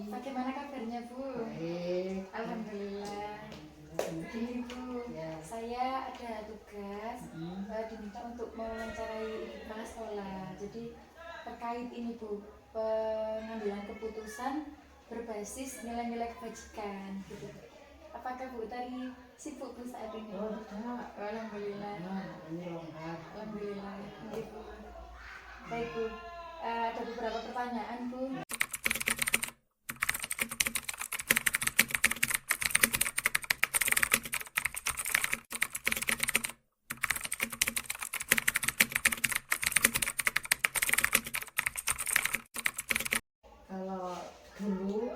Bagaimana kabarnya Bu? Baik. Alhamdulillah. Begini Bu, ya. Saya ada tugas diminta untuk mewawancarai ibu kepala sekolah. Jadi terkait ini Bu, pengambilan keputusan berbasis nilai-nilai kebajikan gitu. Apakah Bu tadi sibuk Bu saat ini? Oh tidak. Alhamdulillah. Ini longgar. Alhamdulillah. Bu. Baik Bu, ada beberapa pertanyaan Bu. Kalau dulu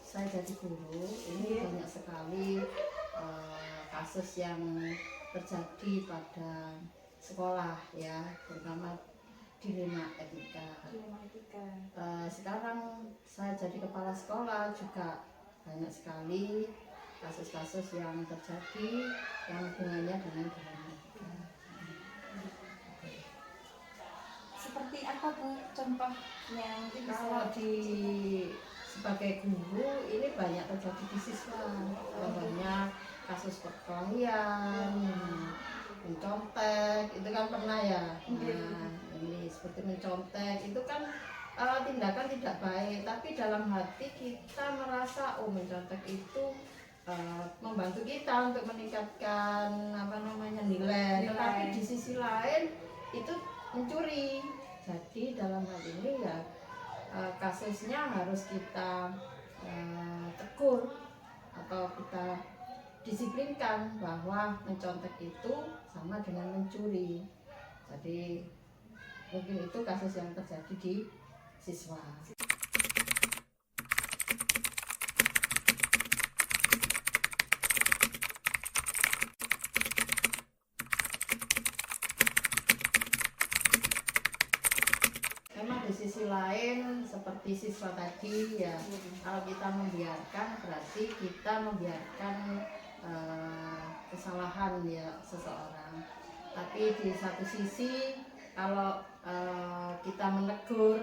saya jadi guru, ini banyak sekali kasus yang terjadi pada sekolah ya, terutama dilema etika. Sekarang saya jadi kepala sekolah juga banyak sekali kasus-kasus yang terjadi yang hubungannya dengan dilema etika. Seperti apa Bu contohnya? Kalau sebagai guru ini banyak terjadi di siswa, contohnya kasus perkelahian, mencontek, itu kan pernah ya. Nah, ini seperti mencontek itu kan tindakan tidak baik, tapi dalam hati kita merasa mencontek itu membantu kita untuk meningkatkan nilai, tetapi di sisi lain itu mencuri. Jadi dalam hal ini ya kasusnya harus kita tegur atau kita disiplinkan bahwa mencontek itu sama dengan mencuri. Jadi mungkin itu kasus yang terjadi di siswa. Memang di sisi lain seperti siswa tadi ya, kalau kita membiarkan berarti kita membiarkan kesalahan ya seseorang. Tapi di satu sisi kalau kita menegur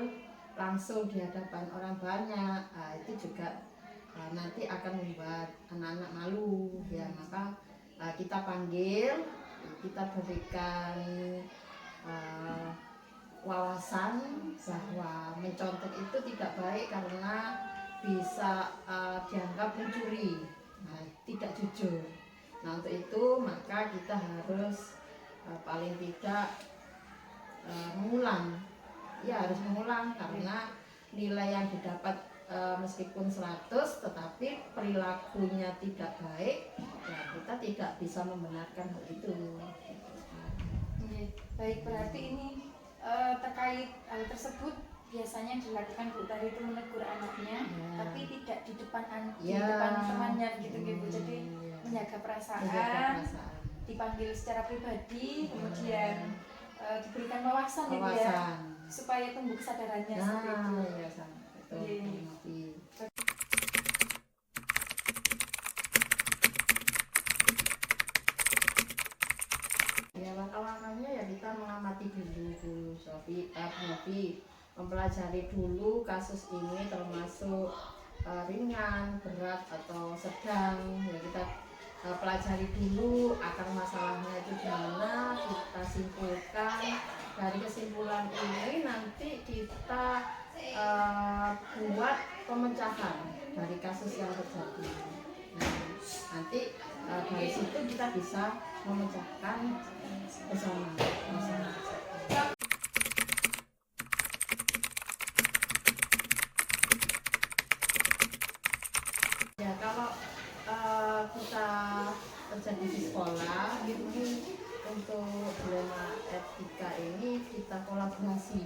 langsung di hadapan orang banyak, itu juga nanti akan membuat anak-anak malu ya. Maka kita panggil, kita berikan wawasan bahwa mencontek itu tidak baik karena bisa dianggap mencuri, tidak jujur. Nah untuk itu maka kita harus paling tidak mengulang, ya harus mengulang karena nilai yang didapat meskipun 100 tetapi perilakunya tidak baik, ya kita tidak bisa membenarkan hal itu. Baik, berarti ini terkait hal tersebut biasanya dilakukan Bu tadi itu menegur anaknya, tapi tidak di depan di depan temannya gitu. Jadi menjaga perasaan, dipanggil secara pribadi, kemudian diberikan wawasan gitu ya, supaya tumbuh kesadarannya seperti itu. Ya langkah-langkahnya ya kita mengamati dulu Bu Sofi, mempelajari dulu kasus ini termasuk ringan, berat atau sedang ya, kita pelajari dulu akar masalahnya itu gimana, kita simpulkan. Dari kesimpulan ini nanti kita buat pemecahan dari kasus yang terjadi. Nanti dari situ kita bisa memecahkan bersama masalah. Ya kalau kita terjadi di sekolah ini untuk dilema etika ini kita kolaborasi.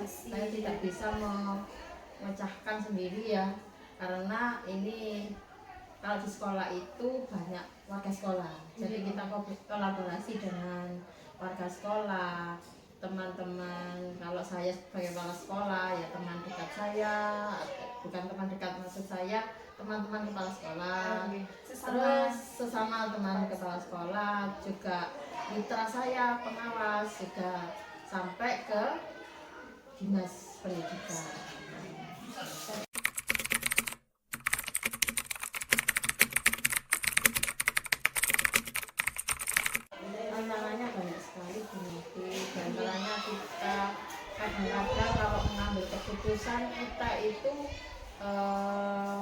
Saya tidak bisa memecahkan sendiri ya, karena ini kalau di sekolah itu banyak warga sekolah, jadi kita kolaborasi dengan warga sekolah, teman-teman. Kalau saya sebagai kepala sekolah ya teman dekat saya, bukan teman dekat maksud saya teman-teman kepala sekolah, terus sesama teman kepala sekolah, juga mitra saya pengawas, juga sampai ke dinas pendidikan. Tantangannya banyak sekali Bu. Diantaranya kita kadang-kadang kalau mengambil keputusan kita itu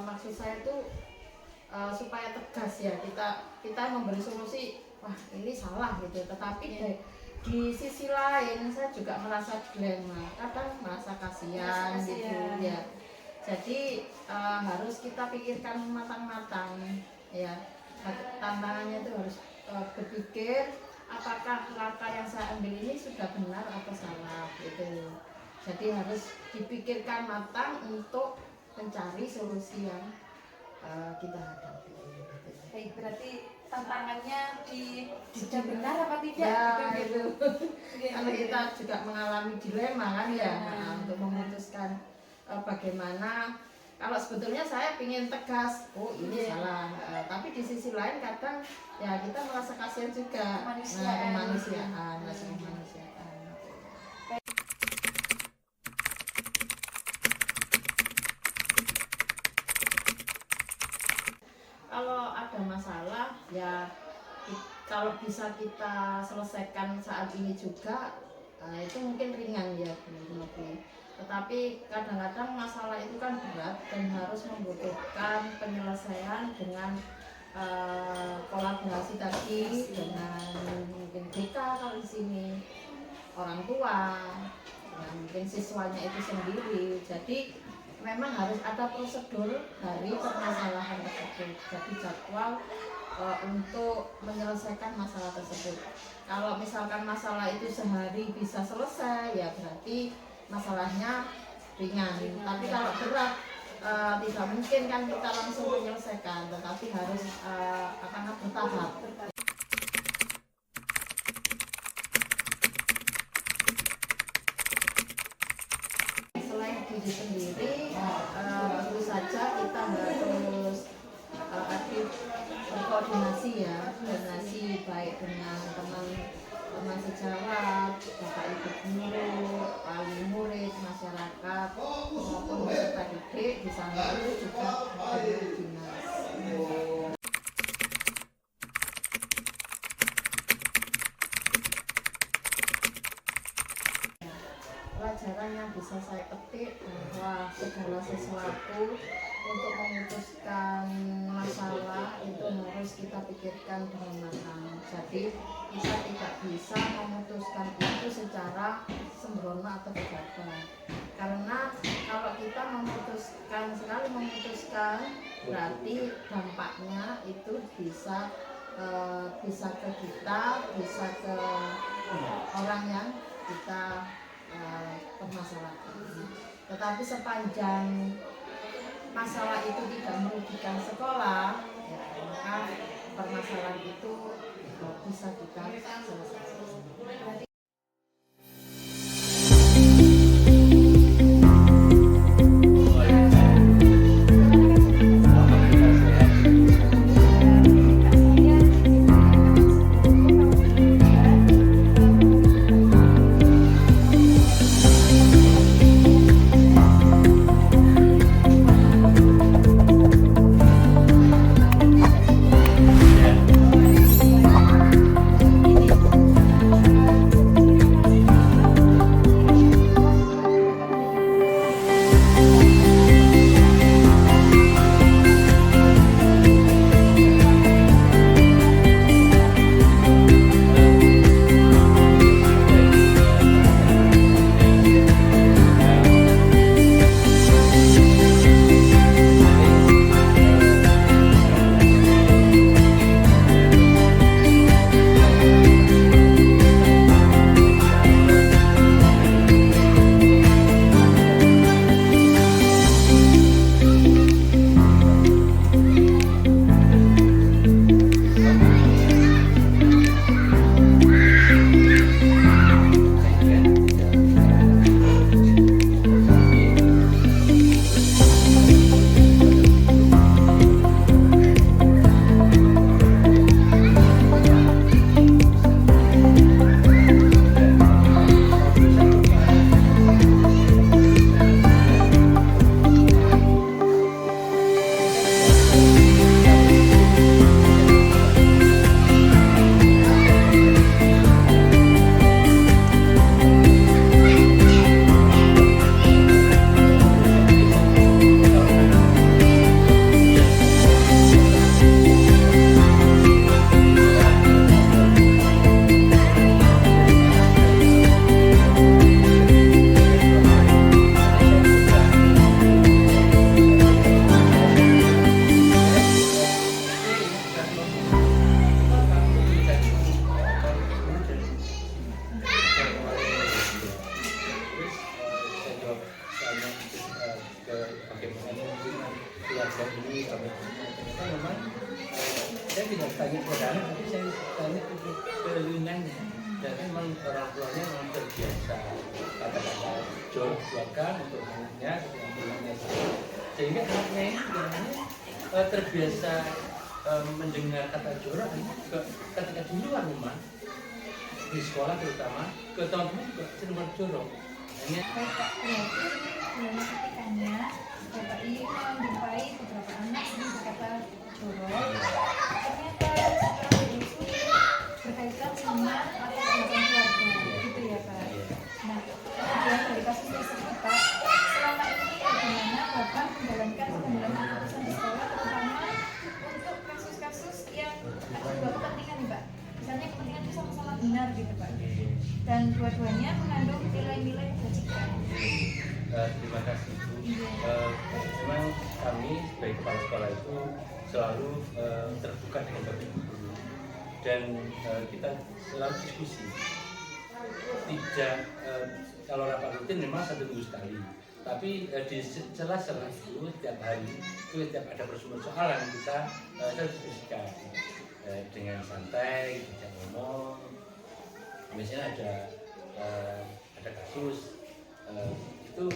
maksud saya itu supaya tegas ya, kita memberi solusi, wah ini salah gitu, tetapi di sisi lain saya juga merasa dilema, kadang merasa kasihan gitu ya. Jadi harus kita pikirkan matang-matang ya. Tantangannya itu harus berpikir apakah langkah yang saya ambil ini sudah benar atau salah gitu. Jadi harus dipikirkan matang untuk mencari solusi yang kita hadapi. Baik, berarti tantangannya sudah benar apa tidak? Ya, gitu. Karena kita juga mengalami dilema kan ya, untuk memutuskan bagaimana. Kalau sebetulnya saya ingin tegas, oh ini salah, tapi di sisi lain kadang ya kita merasa kasihan juga, kemanusiaan. Kalau ada masalah ya kalau bisa kita selesaikan saat ini juga, itu mungkin ringan ya Bu. Tetapi kadang-kadang masalah itu kan berat dan harus membutuhkan penyelesaian dengan kolaborasi tadi dengan mungkin kita kalau di sini, orang tua, ya mungkin siswanya itu sendiri. Jadi memang harus ada prosedur dari permasalahan tersebut. Jadi jadwal untuk menyelesaikan masalah tersebut. Kalau misalkan masalah itu sehari bisa selesai, ya berarti masalahnya ringan. Tapi kalau berat, tidak mungkin kan kita langsung menyelesaikan, tetapi harus akan bertahap. Selain diri sendiri, tentu saja kita harus aktif berkoordinasi ya, koordinasi baik dengan teman sejawat, bapak ibu guru, wali murid, masyarakat maupun peserta didik. Di sana itu juga dengan dinas. Pelajaran yang bisa saya petik bahwa segala sesuatu untuk memutuskan masalah itu harus kita pikirkan dengan matang. Jadi kita tidak bisa memutuskan itu secara sembrono atau gegabah. Karena kalau kita sekali memutuskan, berarti dampaknya itu bisa ke kita, bisa ke orang yang kita permasalahan. Tetapi sepanjang masalah itu tidak merugikan sekolah, ya, maka permasalahan itu bisa kita selesaikan. bidang ini ternyata memang saya tidak tanya kepada anak, tapi saya tanya ke lingkungannya. Dan memang orang tuanya memang terbiasa kata-kata jorok keluarga untuk anaknya, sehingga anaknya ini sebenarnya terbiasa mendengar kata jorok juga ketika di luar rumah, di sekolah terutama, ke teman-teman juga cenderung jorok. Hanya berarti dalam ketikannya Bapak ini menjumpai beberapa anak yang berkata jorok. Ternyata setelah itu berkaitan sama latar belakang keluarga, gitu ya Pak. Nah, kemudian dari kasus tersebut Pak, selama ini bagaimana Bapak menjalankan keputusan di sekolah, terutama untuk kasus-kasus yang ada dua kepentingan nih Pak. Misalnya kepentingan itu sama-sama benar gitu Pak. Dan dua-duanya mengandung nilai-nilai kebajikan. terima kasih Bu. Memang kami sebagai kepala sekolah itu selalu terbuka dengan Bapak Ibu guru, dan kita selalu diskusi. Tidak kalau rapat rutin memang 1 minggu sekali, tapi di sela-sela itu setiap hari itu setiap ada persoalan kita diskusikan dengan santai, kita ngomong. Misalnya ada kasus itu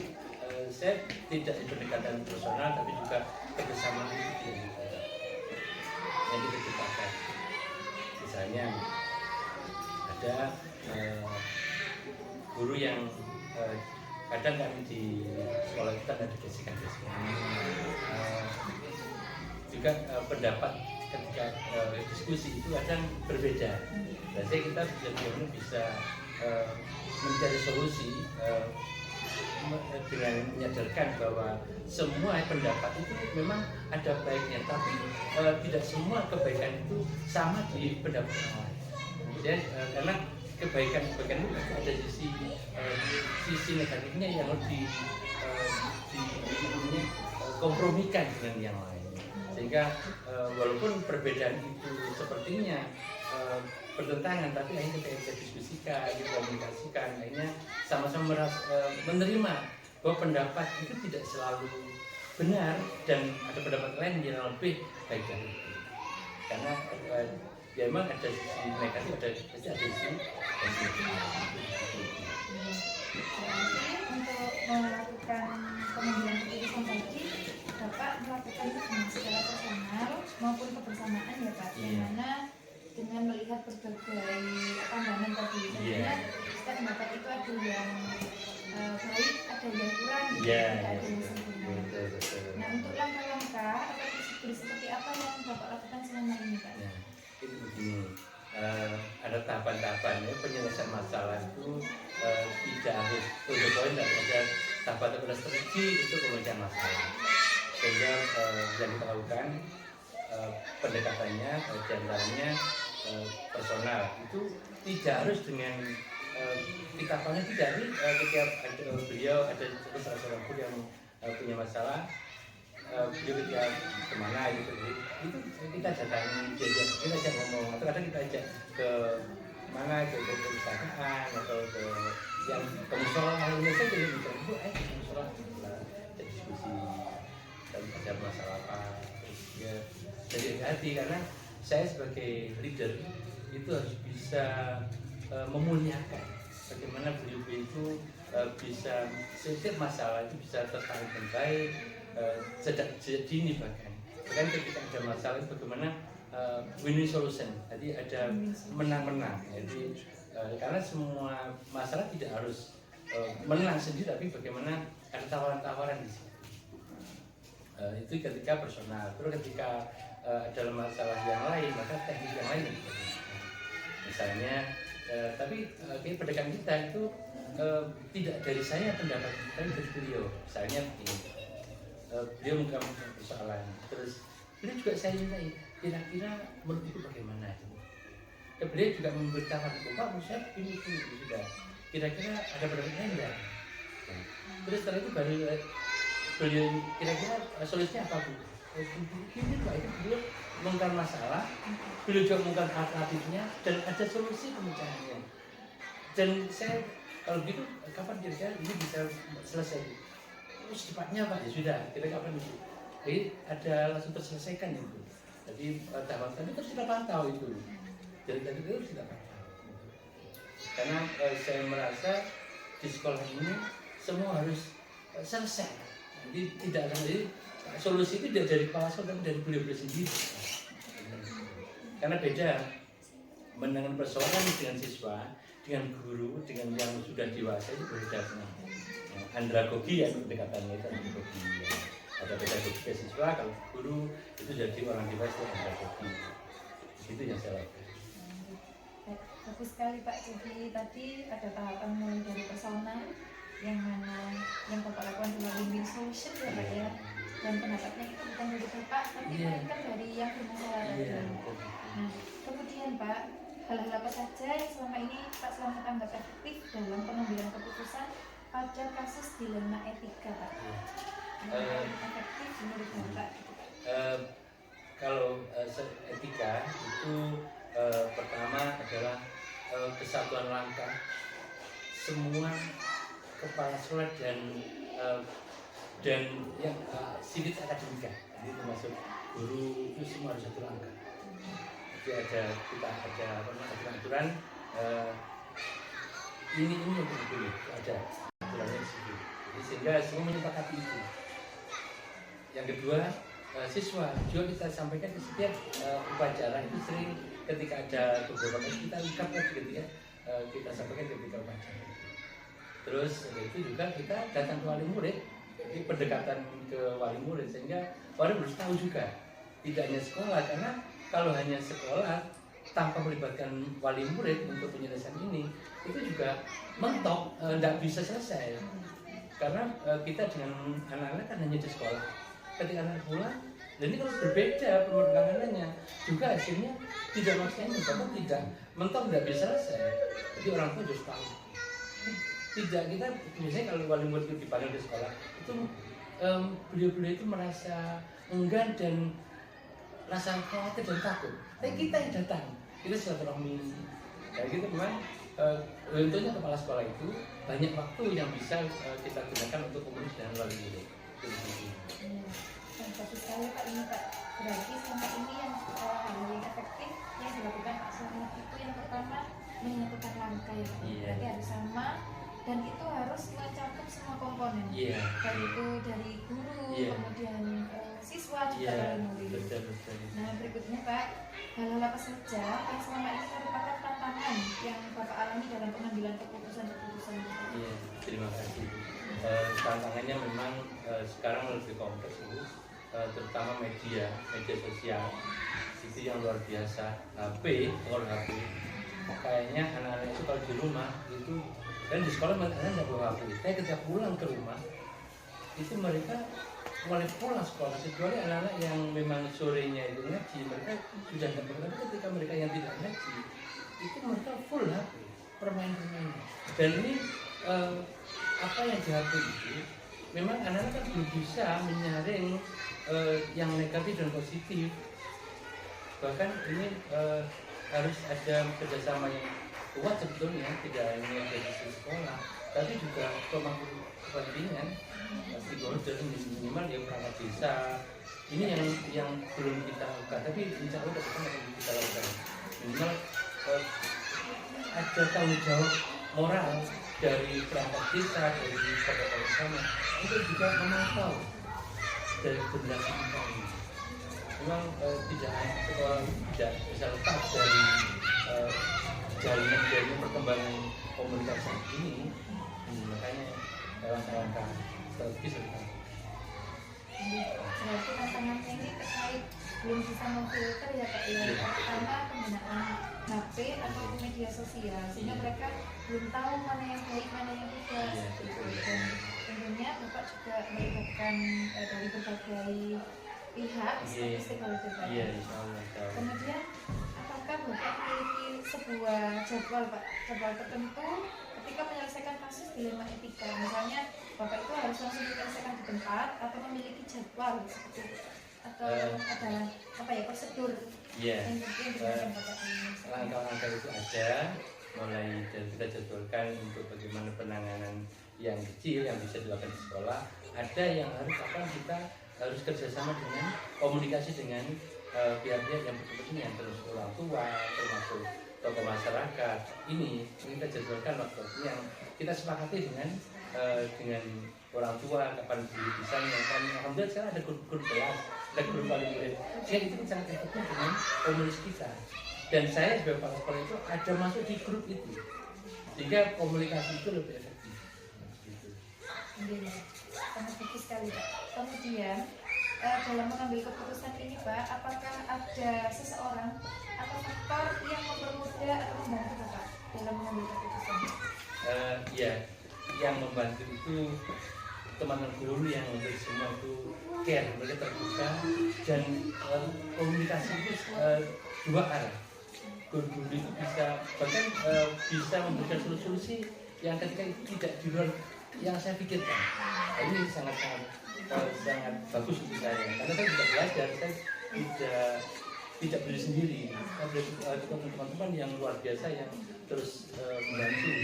saya tidak pendekatan personal, tapi juga kebersamaan yang kita ciptakan. Misalnya ada guru yang kadang kami di sekolah kita ada gesekan-gesekan, juga pendapat ketika diskusi itu kadang berbeda. Dan kita bisa mencari solusi dengan menyadarkan bahwa semua pendapat itu memang ada baiknya, tapi tidak semua kebaikan itu sama di pendapat orang lain. Jadi karena kebaikan itu ada sisi negatifnya yang harus kompromikan dengan yang lain, sehingga walaupun perbedaan itu sepertinya bertentangan, tapi akhirnya kita diskusikan, dikomunikasikan, akhirnya sama-sama menerima bahwa pendapat itu tidak selalu benar dan ada pendapat lain yang lebih baik dari itu. Karena ya memang ada sisi negatif, pasti ada sisi positif. Untuk melakukan pengambilan keputusan tadi, Bapak melakukan secara personal maupun kebersamaan ya Pak, di mana dengan melihat berbagai pandangan tadi, tentunya setiap pendapat itu ada yang baik, ada yang kurang, tidak ada yang sempurna. Nah, untuk langkah-langkah atau prosedur seperti apa yang Bapak lakukan selama ini Pak? Ya, itu begini, ada tahapan-tahapan ya, penyelesaian masalah itu tidak harus to the point, ada tahapan-tahapan strategi untuk penyelesaian masalah. Sehingga yang kita lakukan pendekatannya diantaranya personal, itu tidak harus dengan kita panggil, tidak harus ketika beliau ada salah seorang guru yang punya masalah, beliau ketika kemana gitu, itu kita datangi, kita ajak ngomong, atau kadang kita ajak ke mana, ke perusahaan atau ke yang ke musola. Indonesia jadi bisa Bu, ke musola kita diskusi dan ada masalah apa, terus ya jadi hati, karena saya sebagai leader itu harus bisa memuliakan bagaimana beliau itu bisa setiap masalah itu bisa tertangani dengan baik sejak dini, bahkan ketika ada masalah itu bagaimana win-win solution, jadi ada menang-menang. Jadi karena semua masalah tidak harus menang sendiri, tapi bagaimana ada tawaran-tawaran di situ. Itu ketika personal. Terus ketika dalam masalah yang lain, maka teknik yang lain misalnya, tapi pendekatan kita itu tidak dari saya pendapat, tapi dari beliau. Misalnya begini, beliau mengungkapkan persoalan, terus beliau juga saya mintai, kira-kira menurut itu bagaimana? Beliau juga memberitakan, Pak, saya begini itu sudah, kira-kira ada pendapat lain enggak? Terus setelah itu baru beliau kira-kira solusinya apa Bu? Ini Pak, itu beliau mengungkap masalah, beliau juga mengungkap alternatifnya, dan ada solusi pemecahannya. Dan saya kalau gitu, kapan kira-kira ini bisa selesai? Secepatnya Pak, ya sudah, kira kapan itu? ada langsung terselesaikan itu. Jadi tahapan tadi terus kita pantau itu. Jadi tadi itu harus kita pantau. Karena saya merasa di sekolah ini semua harus selesai. Jadi tidak akan jadi solusi itu tidak dari kepala sekolah tapi dari beliau-beliau sendiri. Karena beda menangani persoalan dengan siswa, dengan guru, dengan yang sudah dewasa itu berbeda. Andragogi ya pendekatannya itu andragogi. Ya. Ada pedagogi ke siswa, kalau guru itu jadi orang dewasa andragogi. Itu yang saya lakukan. Bagus sekali Pak. Jadi tadi ada tahapan mulai dari persona yang mana yang Bapak lakukan adalah win-win solution ya Pak ya. Dan pendapatnya itu bukan dari Bapak, tapi melainkan dari yang bermasalah tadi. Nah, kemudian Pak, hal-hal apa saja yang selama ini Pak Slamet anggap efektif dalam pengambilan keputusan pada kasus dilema etika Pak? Efektif menurut Bapak? Kalau etika itu pertama adalah kesatuan langkah semua kepala sekolah dan yang sivic akademika, jadi termasuk guru itu semua harus satu langkah. Jadi kita ada aturan ini yang boleh ada aturannya di situ. Sehingga semua menyepakati itu. Yang kedua, siswa juga kita sampaikan di setiap upacara itu sering ketika ada beberapa kali kita ungkapkan ketika kita sampaikan ketika upacara. Terus itu juga kita datang ke wali murid, jadi pendekatan ke wali murid sehingga wali harus tahu juga tidak hanya sekolah, karena kalau hanya sekolah tanpa melibatkan wali murid untuk penyelesaian ini itu juga mentok, tidak bisa selesai. Karena kita dengan anak-anak kan hanya di sekolah. Ketika anak pulang, dan ini harus berbeda penanganannya. Juga hasilnya tidak maksimal, bahkan tidak mentok, tidak bisa selesai. Jadi orang tua harus tahu. Tidak, kita biasanya kalau wali murid itu dipanggil di sekolah itu beliau-beliau itu merasa enggan dan rasa khawatir dan takut. Tapi kita yang datang, kita silaturahmi. Kayak gitu memang tentunya kepala sekolah itu banyak waktu yang bisa kita gunakan untuk komunikasi dengan wali murid. Bagus sekali Pak ini Pak. Berarti selama ini yang hal yang efektif yang dilakukan Pak Slamet itu yang pertama menyatukan langkah ya Pak. Berarti harus sama dan itu harus mencakup semua komponen. Baik itu dari guru, kemudian siswa juga dari murid. Nah berikutnya Pak, hal-hal apa saja yang selama ini merupakan tantangan yang Bapak alami dalam pengambilan keputusan-keputusan itu? Iya, terima kasih. Tantangannya memang sekarang lebih kompleks itu, terutama media sosial itu yang luar biasa. HP kayaknya anak-anak itu kalau di rumah itu dan di sekolah mereka tidak bawa HP. Tapi ketika pulang ke rumah itu mereka mulai pulang sekolah, kecuali anak-anak yang memang sorenya itu ngaji, mereka sudah tidak pernah. Tapi ketika mereka yang tidak ngaji itu mereka full HP, permainan. Dan ini apa yang di HP itu memang anak-anak kan belum bisa menyaring yang negatif dan positif. Bahkan ini harus ada kerjasama yang kuat sebetulnya, tidak hanya dari sisi sekolah tapi juga pemangku kepentingan stakeholder, minimal yang perangkat desa. Ini yang belum kita lakukan, tapi insya Allah kita akan kita lakukan. Minimal ada tanggung jawab moral dari perangkat desa, dari kota bersama untuk juga memantau dari generasi kita ini. Memang tidak sekolah tidak bisa lepas dari jaringan perkembangan komunikasi ini. Makanya langkah-langkah strategis kita. Berarti tantangannya ini terkait belum bisa memfilter ya Pak ya. Pertama penggunaan HP atau media sosial sehingga mereka belum tahu mana yang baik mana yang tidak. Dan tentunya Bapak juga melibatkan dari berbagai pihak seperti stakeholder tadi. Kemudian apakah Bapak memiliki sebuah jadwal Pak, jadwal tertentu ketika menyelesaikan kasus dilema etika? Misalnya Bapak itu harus langsung menyelesaikan di tempat atau memiliki jadwal seperti itu, atau ada apa ya prosedur yang digunakan Bapak ini? Langkah-langkah itu ada, mulai dari kita jadwalkan untuk bagaimana penanganan yang kecil yang bisa dilakukan di sekolah. Ada yang harus akan kita harus kerjasama dengan komunikasi dengan pihak-pihak yang berkepentingan, terus orang tua, termasuk tokoh masyarakat. Ini kita jadwalkan waktu yang kita sepakati dengan orang tua kapan desainnya. Kan alhamdulillah sekarang ada grup kelas, ada grup paling murid. Sehingga itu sangat efektif dengan komunikasi kita. Dan saya sebagai kepala sekolah itu ada masuk di grup itu, sehingga komunikasi itu lebih efektif. Sangat bagus sekali Pak. Kemudian dalam mengambil keputusan ini Pak, apakah ada seseorang atau faktor yang mempermudah atau membantu Bapak dalam mengambil keputusan? Ya, yang membantu itu teman-teman guru yang untuk semua itu care, mereka terbuka dan komunikasi itu dua arah. Guru-guru itu bisa bahkan bisa memberikan solusi yang ketika itu tidak di luar yang saya pikirkan. Ini sangat bagus untuk saya karena saya tidak belajar, saya tidak beli sendiri. Saya belajar teman-teman yang luar biasa yang terus membantu.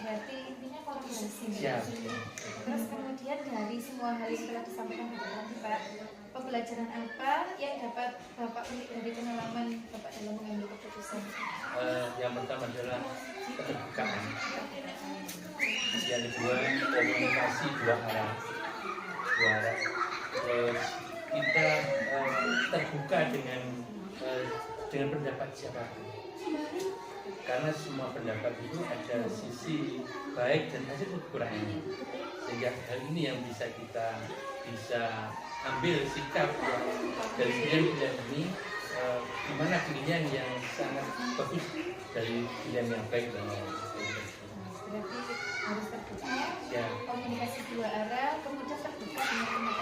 Berarti intinya kolaborasi. Siap. Terus kemudian dari semua hal yang telah disampaikan tadi Pak, pembelajaran apa yang dapat Bapak petik dari pengalaman Bapak dalam mengambil keputusan? Yang pertama adalah keterbukaan. Yang kedua komunikasi dua arah. Terus kita terbuka dengan pendapat siapapun. Karena semua pendapat itu ada sisi baik dan hasil kekurangannya. Sehingga hal ini yang bisa kita ambil sikap dari pilihan ini, di mana pilihan yang sangat bagus dari pilihan yang baik dan yang Berarti harus terbuka, ya. komunikasi dua arah, kemudian terbuka dengan